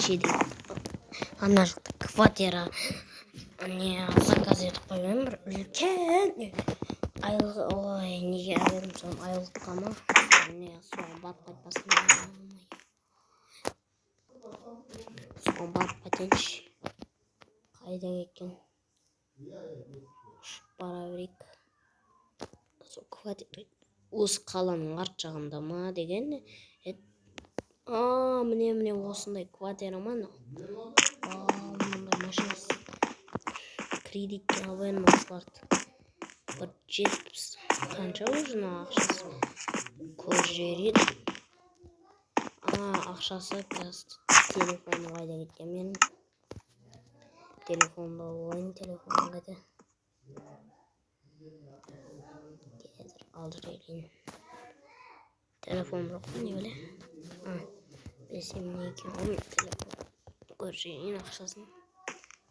кичине ана жақта квартира не заказ етіп қойған бір үлкен айлық ой неге алып едім айлыққа ма не соған барып қайтпасам соған барып қайтайыншы қайда кеткен ұшып бара берейік сол квартира осы қаланың арт жағында ма деген міне осындай квартира ма мынандай машинасы кредитке алып едім осыларды бір 70 қанша уже ақшасы көз жереді ақшасы телефоны қайда кеткен менің телефонда болайын телефоны қайда алдыр елейін телефон жоқ па не біле білсем не екен ғой телефон көршейін ақшасын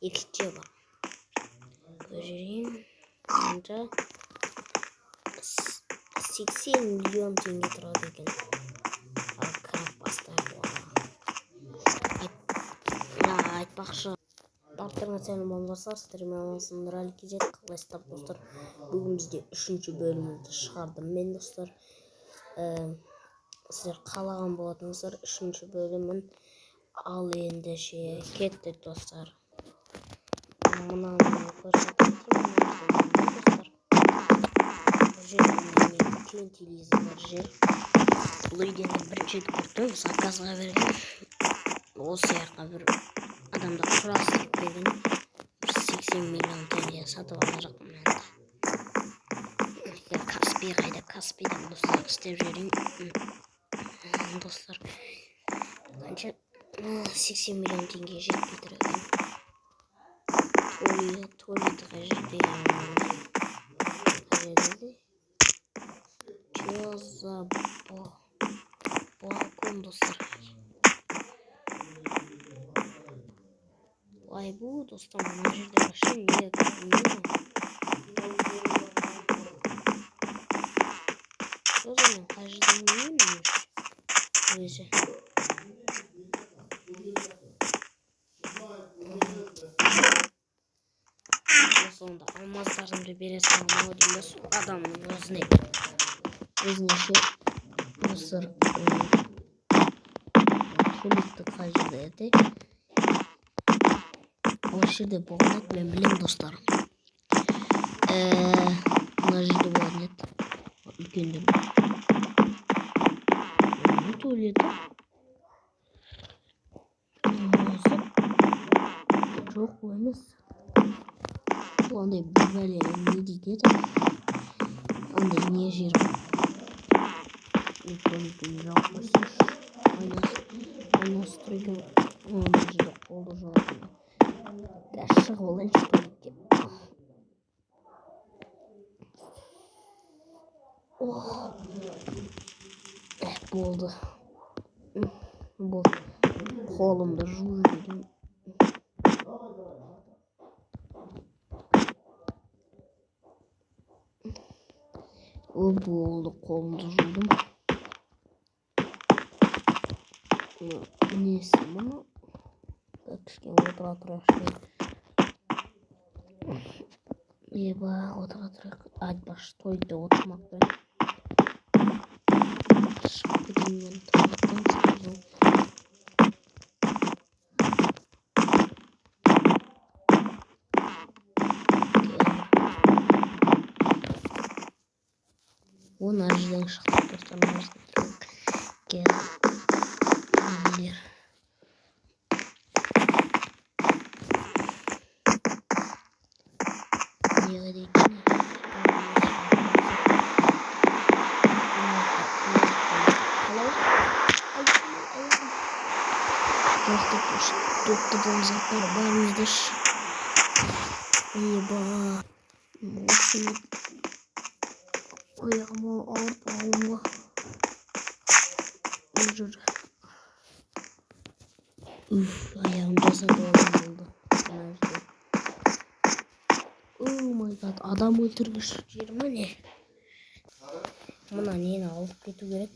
екінші бар көршейін қанша 80 миллион теңге тұрады екен кіріп бастайық айтпақшы барлықтарыңа сәлем болыңыздар сіздермен амансыңдар әлі кезек қалайсыздар достар бүгін бізде 3-ші бөлімді шығардым мен достар сіздер қалаған болатынсыздар 3-ші бөлімін ал ендеше кеттік достар мынаны көрсетіп достар үлкен телевизор жер бұл үйден бірінші рет көрдім заказға берген осы жаққа бір адамда құрастырып берген 80 миллион теңге сатып ала жақпын енді каспий қайда каспийдан достар істеп жіберейін достар қанша 80 миллион теңге жетпей тұр екен туалеті қай жерде что за балкон достар ай бұл достар мына жерде вообще не білмеймін өзі қай жерде білмеймін өзі сонда алмаздарымды бере саламын деймін сол адамның өзіне ше достар туалетті қай жерде еді осы жерде болған еді мен білемін достар мына жерде болған еді үлкендер туалеті жоқ бұл емес андай бір бәле не дейді еді андай не жер туалеттің жауып қойсайшы айнасы тұр екен мына жерде қолды жуатын шығып алайыншы туалетке болды қолымды жуып жіберейін болды қолымды жудым несі мұны кішкене отыра тұрайықшы отыра тұрайық айтпақшы тойда отырмақ керек шығып кетейін мен туалеттен оны жерден шықтық достар мына жерден тоқтаған заттар бар еді осыны аяғыма алып алуыма жүр аяғым жасады болды май гад адам өлтіргіш жер ма не мына нені алып кету керек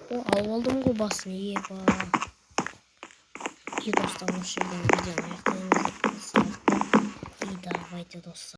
О, алып алдым ғой басын. Еба. И достар, осы жерден видеоны аяқтаймыз. И давайте достар.